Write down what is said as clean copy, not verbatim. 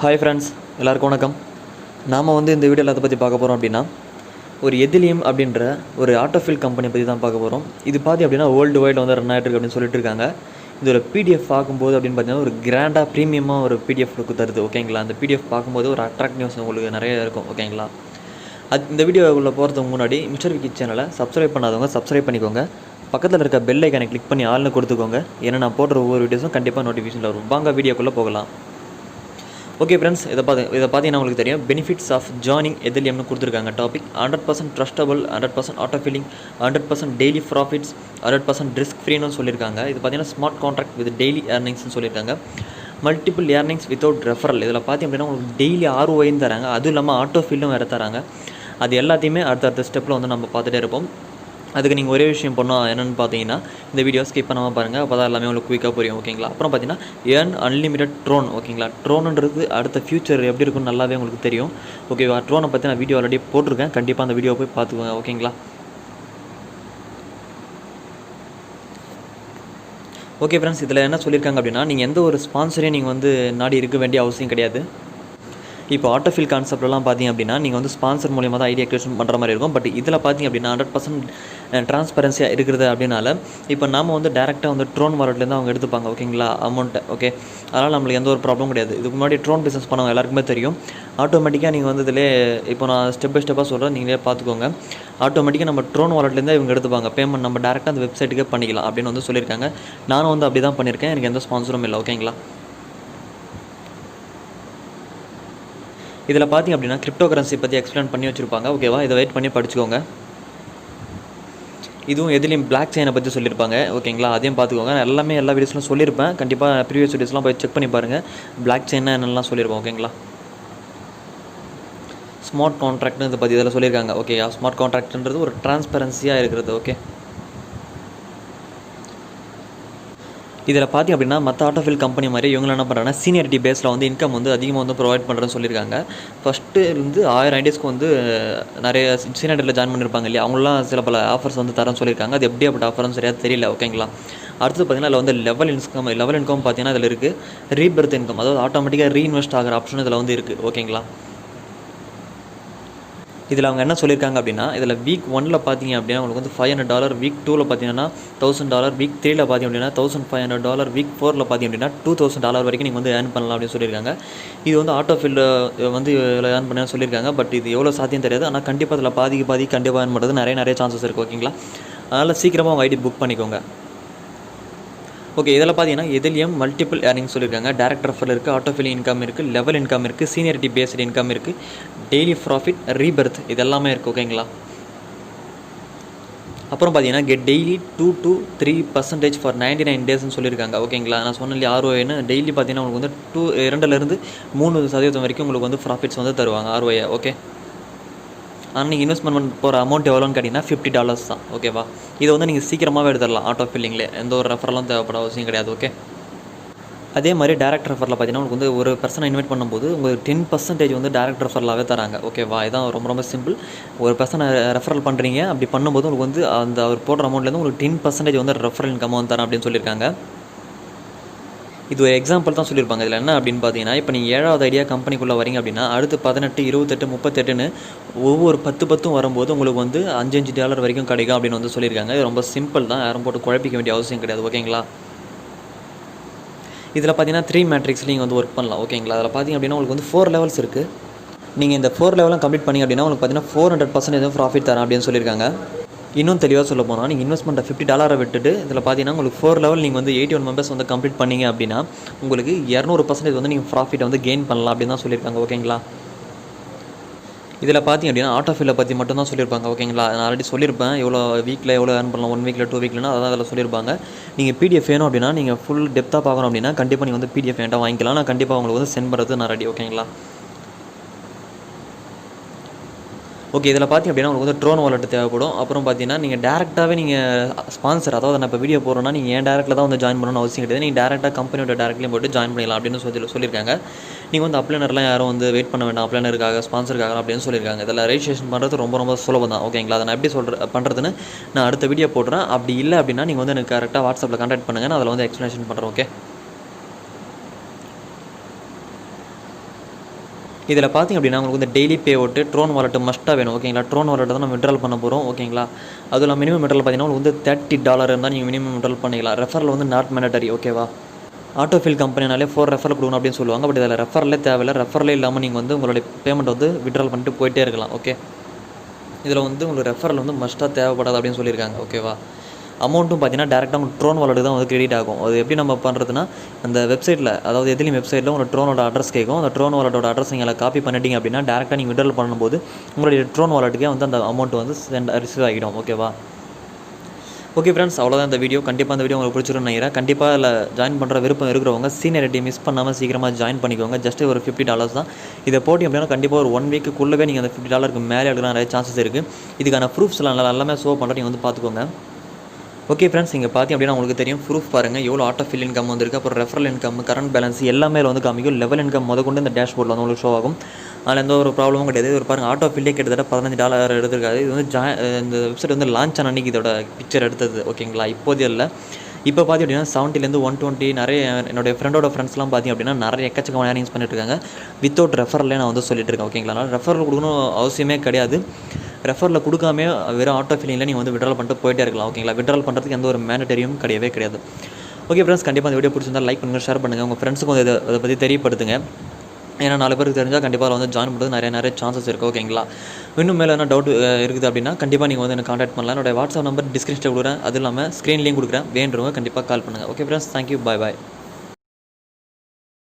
Hi friends, எல்லாருக்கும் வணக்கம். நாம் இந்த வீடியோவில் அதை பற்றி பார்க்க போகிறோம் அப்படின்னா, ஒரு எதிலியம் அப்படின்ற ஒரு ஆட்டோஃபில் கம்பெனி பற்றி தான் பார்க்க போகிறோம். இது அப்படின்னா வேர்ல்டு வைடில் ரன் ஆகிட்டு இருக்கு அப்படின்னு சொல்லிட்டு இருக்காங்க. இதோட பிடிஎஃப் பார்க்கும்போது அப்படின்னு பார்த்தீங்கன்னா ஒரு கிராண்டாக ப்ரீமியமாக ஒரு பிடிஎஃப் லுக்கு தருது. ஓகேங்களா, அந்த பிடிஎஃப் பார்க்கும்போது ஒரு அட்ராக்டிவ்னஸ் உங்களுக்கு நிறைய இருக்கும். ஓகேங்களா, இந்த வீடியோக்குள்ளே போகிறதுக்கு முன்னாடி மிஸ்டர் விக்கி சேனலை சப்ஸ்கிரைப் பண்ணாதவங்க சப்ஸ்கிரைப் பண்ணிக்கோங்க. பக்கத்தில் இருக்க பெல் ஐக்கானை கிளிக் பண்ணி ஆள்னு கொடுத்துக்கோங்க. ஏன்னா நான் போடுற ஒவ்வொரு வீடியோஸும் கண்டிப்பாக நோட்டிஃபிகேஷனில் வரும். வாங்க வீடியோக்குள்ளே போகலாம். ஓகே ஃப்ரெண்ட்ஸ், இதை பார்த்தீங்கன்னா உங்களுக்கு தெரியும், பெனிஃபிட்ஸ் ஆஃப் ஜாயினிங் எதிலியம்னு கொடுத்துருக்காங்க. Topic 100% trustable, 100% auto filling, 100% daily profits, 100% risk ஃப்ரீன்னு சொல்லியிருக்காங்க. இது பார்த்தீங்கன்னா ஸ்மார்ட் கான்ட்ராக்ட் வித் டெய்லி ஏர்னிங்ஸ்னு சொல்லியிருக்காங்க. Multiple earnings without referral. இதில் பார்த்தீங்க அப்படின்னா உங்களுக்கு டெய்லி ROIன்னு தராங்க. அதுவும் இல்லாமல் ஆட்டோ ஃபில்லும் வேறு தராங்க. அது எல்லாத்தையுமே அடுத்த ஸ்டெப்பில் நம்ம பார்த்துட்டே இருப்போம். அதுக்கு நீங்கள் ஒரே விஷயம் பண்ணோம் என்னென்னு பார்த்தீங்கன்னா, இந்த வீடியோ ஸ்கிப் பண்ணாமல் பாருங்கள். அப்போ தான் எல்லாமே உங்களுக்கு குயிக்காக புரியும். ஓகேங்களா, அப்புறம் பார்த்தீங்கன்னா ஏர்ன் அன்லிமிட்டட் ட்ரோன். ஓகேங்களா, ட்ரோனுன்றது அடுத்த ஃபியூச்சர் எப்படி இருக்குன்னு நல்லாவே உங்களுக்கு தெரியும். ஓகேவா, ட்ரோனை பற்றி நான் வீடியோ ஆல்ரெடி போட்டிருக்கேன். கண்டிப்பாக அந்த வீடியோ போய் பார்த்துக்கோங்க. ஓகேங்களா, ஓகே ஃப்ரெண்ட்ஸ், இதில் என்ன சொல்லியிருக்காங்க அப்படின்னா, நீங்கள் எந்த ஒரு ஸ்பான்சரையும் நீங்கள் நாடி இருக்க வேண்டிய அவசியம் கிடையாது. இப்போ ஆட்டோஃபில் கான்செப்ட்லாம் பார்த்தீங்க அப்படின்னா, நீங்கள் ஸ்பான்சர் மூலியமாக தான் ஐடியா கிரியேஷன் பண்ணுற மாதிரி இருக்கும். பட் இதில் பார்த்தீங்க அப்படின்னா 100% ட்ரான்ஸ்பரன்சியாக இருக்கிறது அப்படின்னால, இப்போ நாம் டேரெக்டாக ட்ரோன் வாலெட்லேருந்து அவங்க எடுத்துப்பாங்க. ஓகேங்களா, அமௌண்ட்டை. ஓகே, அதனால் நம்மளுக்கு எந்த ஒரு ப்ராப்ளம் கிடையாது. இதுக்கு முன்னாடி ட்ரோன் பிஸ்னஸ் பண்ணவங்க எல்லாருக்குமே தெரியும். ஆட்டோமேட்டிக்காக நீங்கள் இதிலே இப்போ நான் ஸ்டெப் பை ஸ்டெப்பாக சொல்கிறேன், நீங்களே பார்த்துக்கோங்க. ஆட்டோமேட்டிக்காக நம்ம ட்ரோன் வாலெட்லேருந்து இவங்க எடுத்துப்பாங்க. பேமெண்ட் நம்ம டேரெக்டாக அந்த வெப்சைட்டுக்கே பண்ணிக்கலாம் அப்படின்னு சொல்லியிருக்காங்க. நானும் அப்படி தான் பண்ணியிருக்கேன். எனக்கு எந்த ஸ்பான்சரும் இல்லை. ஓகேங்களா, இதில் பார்த்திங்க அப்படின்னா கிரிப்டோ கரன்சி பற்றி எக்ஸ்பிளைன் பண்ணி வச்சுருப்பாங்க. ஓகேவா, இதை வெயிட் பண்ணி படிச்சுக்கோங்க. இதுவும் எதிலையும் பிளாக் செயினை பற்றி சொல்லியிருப்பாங்க. ஓகேங்களா, அதையும் பார்த்துக்கோங்க. எல்லா வீடியோஸ்லாம் சொல்லியிருப்பேன். கண்டிப்பாக ப்ரீவியஸ் வீடியோஸ்லாம் போய் செக் பண்ணி பாருங்கள். பிளாக் செயின்னா என்னெல்லாம் சொல்லியிருப்போம். ஓகேங்களா, ஸ்மார்ட் கான்ட்ராக்ட்னு இதை பற்றி இதில் சொல்லியிருக்காங்க. ஓகே, ஸ்மார்ட் கான்ட்ராக்ட்ன்றது ஒரு டிரான்ஸ்பரன்சியாக இருக்கிறது. ஓகே, இதில் பார்த்திங்க அப்படின்னா மற்ற ஆட்டோஃபில் கம்பெனி மாதிரி இவங்க என்ன பண்ணுறாங்கன்னா சீனியரிட்டி பேஸில் இன்கம் அதிகமாக ப்ரொவைட் பண்ணுறேன்னு சொல்லியிருக்காங்க. ஃபஸ்ட்டு 1000 ஐடியாஸ்க்கு நிறைய சீனியரிட்டியில் ஜாயின் பண்ணியிருப்பாங்க இல்லையா, அவங்களாம் சில பல ஆஃபர்ஸ் தரேன்னு சொல்லியிருக்காங்க. அது எப்படி அப்படி ஆஃபர்னு சரியாக தெரியல. ஓகேங்களா, அடுத்து பார்த்திங்கன்னா அதில் லெவல் இன்கம் பார்த்தீங்கன்னா அதில் இருக்குது ரீபர்த் இன்கம், அதாவது ஆட்டோமேட்டிக்காக ரீஇன்வெஸ்ட் ஆகிற ஆப்ஷன் இதில் இருக்குது. ஓகேங்களா, இதில் அவங்க என்ன சொல்லியிருக்காங்க அப்படின்னா, இதில் வீக் 1 பார்த்தீங்க அப்படின்னா உங்களுக்கு $500, வீக் 2 பார்த்தீங்கன்னா $1000, வீக் 3 பார்த்தீங்க அப்படின்னா $1500, வீக் 4 பார்த்தீங்க அப்படின்னா $2000 வரைக்கும் நீங்கள் ஏர்ன் பண்ணலாம் அப்படின்னு சொல்லியிருக்காங்க. இது ஆட்டோஃபில் இவ்வளோ ஏர்ன் பண்ண சொல்லியிருக்காங்க. பட் இது எவ்வளோ சாத்தியம் தெரியாது. ஆனால் கண்டிப்பாக அதில் பாதி கண்டிப்பாக ஏர்ன் பண்ணுறது நிறைய சான்சஸ் இருக்குது. ஓகேங்களா, அதனால் சீக்கிரமாக உங்கள் ஐடி புக் பண்ணிக்கோங்க. ஓகே, இதில் பார்த்தீங்கன்னா எதிலியும் மல்டிபிள் ஏர்னிங் சொல்லியிருக்காங்க. டேரக்ட் ரெஃபரல் இருக்குது, ஆட்டோஃபில் இன்கம் இருக்குது, லெவல் இன்கம் இருக்குது, சீனியரிட்டி பேஸ்டு இன்கம் இருக்குது, டெய்லி ப்ராஃபிட், ரீபர்த், இதெல்லாமே இருக்குது. ஓகேங்களா, அப்புறம் பார்த்தீங்கன்னா கெட் டெய்லி 2 to 3% ஃபார் 99 டேஸ்ன்னு சொல்லியிருக்காங்க. ஓகேங்களா, நான் சொன்னேன் ROIன்னு டெய்லி பார்த்தீங்கன்னா உங்களுக்கு 2-3% வரைக்கும் உங்களுக்கு ப்ராஃபிட்ஸ் தருவாங்க ROI. ஓகே, ஆனால் நீங்கள் இன்வெஸ்ட்மெண்ட் பண்ண போகிற அமௌண்ட் எவ்வளோன்னு கேட்டிங்கன்னா $50 தான். ஓகேவா, இதை நீங்கள் சீக்கிரமாகவே எடுத்துடலாம். ஆட்டோ ஃபில்லிங்லேயே எந்த ஒரு ரெஃபரெல்லாம் தேவைப்பட அவசியம் கிடையாது. ஓகே, அதே மாதிரி டேரக்ட் ரெஃபரில் பார்த்தீங்கன்னா உங்களுக்கு ஒரு பர்சனை இன்வைட் பண்ணும்போது உங்களுக்கு 10% டேரக்ட் ரெஃபரலாகவே தராங்க. ஓகேவா, இதான் ரொம்ப சிம்பிள். ஒரு பர்சனை ரெஃபரல் பண்ணுறீங்க, அப்படி பண்ணும்போது உங்களுக்கு அந்த அவர் போடுற அமௌண்ட்லேருந்து உங்களுக்கு 10% ரெஃபரல் இன்கம் தரேன் அப்படின்னு சொல்லியிருக்காங்க. இது ஒரு எக்ஸாம்பிள் தான் சொல்லியிருப்பாங்க. இதில் என்ன அப்படின்னு பார்த்தீங்கன்னா, இப்போ நீங்கள் 7வது ஐடியா கம்பெனிக்குள்ளே வரீங்க அப்படின்னா அடுத்து 18, 28, 38ன்னு ஒவ்வொரு 10 வரும்போது உங்களுக்கு $5 வரைக்கும் கிடைக்கும் அப்படின்னு சொல்லியிருக்காங்க. இது ரொம்ப சிம்பிள் தான், யாரும் போட்டு குழப்பிக்க வேண்டிய அவசியம் கிடையாது. ஓகேங்களா, இதில் பார்த்தீங்கன்னா 3 மேட்ரிக்ஸில் நீங்கள் ஒர்க் பண்ணலாம். ஓகேங்களா, அதில் பார்த்தீங்க அப்படின்னா உங்களுக்கு 4 லெவல்ஸ் இருக்குது. நீங்கள் இந்த 4 லெவலும் கம்ப்ளீட் பண்ணி அப்படின்னா உங்களுக்கு பார்த்தீங்கன்னா 400% ப்ராஃபிட் தரேன் அப்படின்னு சொல்லியிருக்காங்க. இன்னும் தெளிவாக சொல்ல போனால் நீங்கள் இன்வெஸ்ட்மெண்ட்டை $50 விட்டுட்டு இதில் பார்த்தீங்கன்னா உங்களுக்கு 4 லெவல் நீங்கள் 81 மெம்பர்ஸ் கம்ப்ளீட் பண்ணிங்க அப்படின்னா உங்களுக்கு 200% நீங்கள் ப்ராஃபிட்டை கெயின் பண்ணலாம் அப்படின்னு தான் சொல்லியிருக்காங்க. ஓகேங்களா, இதில் பார்த்தீங்க அப்படின்னா ஆட்டோஃபில்லை பற்றி மட்டும் தான் சொல்லியிருப்பாங்க. ஓகேங்களா, நான் ஆல்ரெடி சொல்லியிருப்பேன் எவ்வளோ வீக்கில் எவ்வளோ ஏர்ன் பண்ணலாம், 1 வீக்கில் 2 வீக்லனா அதான் அதில் சொல்லியிருப்பாங்க. நீங்கள் PDF வேணும் அப்படின்னா நீங்கள் ஃபுல் டெப்த்தாக பார்க்கணும் அப்படின்னா கண்டிப்பாக நீங்கள் PDF வேண்டாம் வாங்கிக்கலாம். நான் கண்டிப்பாக உங்களுக்கு சென்ட் பண்ணுறது நான் ரெடி. ஓகேங்களா, ஓகே, இதில் பார்த்திங்க அப்படின்னா உங்களுக்கு ட்ரோன் வாலெட் தேவைப்படும். அப்புறம் பார்த்தீங்கன்னா நீங்கள் டேரெக்டாகவே நீங்கள் ஸ்பான்சர், அதாவது நான் இப்போ வீடியோ போடுறேன்னா நீங்கள் ஏன் டேரெக்டில் தான் ஜாயின் பண்ணணும்னு அவசியம் கிடையாது. நீங்கள் டேரெக்டாக கம்பெனியோட டேரெக்ட்லேயும் போட்டு ஜாயின் பண்ணிடலாம் அப்படின்னு சொல்லியிருக்காங்க. நீங்கள் அப்ளைனர்லாம் யாரும் வெயிட் பண்ண வேண்டாம், அப்ளைனருக்காக ஸ்பான்சருக்காக அப்படின்னு சொல்லியிருக்காங்க. இதில் ரெஜிஸ்ட்ரேஷன் பண்ணுறது ரொம்ப சுலபம் தான். ஓகேங்களா, அதை நான் எப்படி பண்ணுறதுன்னு நான் அடுத்த வீடியோ போடுறேன். அப்படி இல்லை அப்படின்னா நீங்கள் எனக்கு கரெக்டாக வாட்ஸ்அப்பில் கான்டாக்ட் பண்ணுங்கள், நான் அதில் எக்ஸ்ப்ளனேஷன் பண்ணுறேன். ஓகே, இதில் பார்த்திங்க அப்படின்னா உங்களுக்கு வந்து daily pay out Tron wallet மஸ்ட்டாக வேணும் ஓகேங்களா. ட்ரோன் வாலெட் தான் நம்ம விட்ரால் பண்ண போகிறோம் ஓகேங்களா. அதில் மினிமம் விட்ரால் பார்த்தீங்கன்னா உங்களுக்கு வந்து $30 இருந்தால் நீங்கள் மினிமம் விட்ரால் பண்ணிக்கலாம். ரெஃபரில் வந்து நாட் மேண்டட்டரி ஓகேவா. ஆட்டோஃபில் கம்பெனினாலே 4 ரெஃபர் கொடுக்கணும் அப்படின்னு சொல்லுவாங்க. பட் இதில் ரெஃபரலே தேவையில்லை. ரெஃபரலே இல்லாமல் நீங்கள் வந்து உங்களுடைய பேமெண்ட் வந்து விட்ரால் பண்ணிட்டு போயிட்டே இருக்கலாம் ஓகே. இதில் வந்து உங்களுக்கு ரெஃபரல் வந்து மஸ்ட்டாக தேவைப்படாது அப்படின்னு சொல்லியிருக்காங்க ஓகேவா. அமௌண்ட்டும் பார்த்தீங்கன்னா டேரெக்டாக உங்களுக்கு ட்ரோன் வாலெட் தான் வந்து கிரெடிட் ஆகும். அது எப்படி நம்ம பண்ணுறதுன்னா அந்த வெப்சைட்டில் அதாவது எதிலையும் வெப்சைட்டில் உங்களோட ட்ரோனோட அட்ரஸ் கேட்கும். அந்த ட்ரோன் வாலெட்டோட அட்ரஸ் நீங்கள் காப்பி பண்ணிட்டீங்க அப்படின்னா டேரெக்டாக நீங்கள் விட்ரால் பண்ணும்போது உங்களுடைய ட்ரோன் வாலெட்டுக்கே வந்து அந்த அமௌண்ட் வந்து ரிசீவ் ஆகிடும் ஓகேவா. ஓகே ஃப்ரெண்ட்ஸ், அவ்வளோதான் இந்த வீடியோ. கண்டிப்பாக இந்த வீடியோ உங்களுக்கு பிடிச்சிருன்னு நினைக்கிறேன். கண்டிப்பாக அதில் ஜாயின் பண்ணுற விருப்பம் இருக்கிறவங்க சீனியரிட்டி மிஸ் பண்ணாமல் சீக்கிரமாக ஜாயின் பண்ணிக்கோங்க. ஜஸ்ட் ஒரு $50 தான். இதை போட்டி அப்படின்னா கண்டிப்பாக ஒரு 1 வீக்குள்ளவே நீங்கள் அந்த $50 மேலே எடுக்கலாம் நிறைய சான்சஸ் இருக்குது. இதுக்கான ப்ரூஃப்ஸ்லாம் எல்லாமே ஷோ பண்ணுற நீங்கள் வந்து பார்த்துக்கோங்க. ஓகே ஃப்ரெண்ட்ஸ், இங்கே பார்த்திங்க அப்படின்னா உங்களுக்கு தெரியும் ப்ரூஃப் பாருங்கள் எவ்வளோ ஆட்டோஃபில் இன்கம் வந்திருக்கு, அப்புறம் ரெஃபரல் இன்கம், கரண்ட் பேலன்ஸ் எல்லாமே வந்து காமிக்கும். லெவல் இன்கம் கொண்டு இந்த டேஷ்போர்டில் வந்து உங்களுக்கு ஷோ ஆகும். அதில் எந்த ஒரு ப்ராப்ளமும் கிடையாது. ஒரு பாருங்கள் ஆட்டோஃபில்லே கிட்டத்தட்ட $15 எடுத்துருக்காது. இது வந்து இந்த வெப்சைட் வந்து லான்ச் ஆன அன்றைக்கி இதோட பிக்சர் எடுத்தது ஓகேங்களா. இப்போதே இல்லை. இப்போ பார்த்திங்க அப்படின்னா 70லேருந்து 120 நிறைய என்னுடைய ஃப்ரெண்டோட ஃப்ரெண்ட்ஸ்லாம் பார்த்திங்க அப்படின்னா நிறைய எக்கச்சக்கமான ஏர்னிங்ஸ் பண்ணிட்டு இருக்காங்க. வித்தவுட் ரெஃபரல்லே நான் வந்து சொல்லிட்டு இருக்கேன் ஓகேங்களா. அதனால் ரெஃபரல் கொடுக்கணும் அவசியமே கிடையாது. ரெஃபரில் கொடுக்காமே வெறும் ஆட்டோஃபில்லிங்கில் நீங்கள் வந்து விட்ரால் பண்ணிட்டு போயிட்டே இருக்கலாம் ஓகேங்களா. விட்ரால் பண்ணுறதுக்கு எந்த ஒரு மேண்டட்டரியும் கிடையாது. ஓகே ஃப்ரெண்ட்ஸ், கண்டிப்பாக இந்த வீடியோ பிடிச்சிருந்தா லைக் பண்ணுங்கள், ஷேர் பண்ணுங்கள், உங்கள் ஃப்ரெண்ட்ஸுக்கும் அதை பற்றி தெரியப்படுத்துங்க. ஏன்னா 4 பேருக்கு தெரிஞ்சால் கண்டிப்பாக வந்து ஜாயின் பண்ணுறது நிறைய சான்சஸ் இருக்குது ஓகேங்களா. இன்னும் மேலே என்ன டவுட் இருக்குது அப்படின்னா கண்டிப்பாக நீங்கள் வந்து எனக்கு கான்டாக்ட் பண்ணலாம். என்னோட வாட்ஸ்அப் நம்பர் டிஸ்கிரிப்ஷனில் கொடுக்குறேன். அது இல்லாமல் ஸ்க்ரீன்லேயும் கொடுக்குறேன். வேண்டுறவங்க கண்டிப்பாக கால் பண்ணுங்கள். ஓகே ஃப்ரெண்ட்ஸ், தேங்க்யூ, பாய்.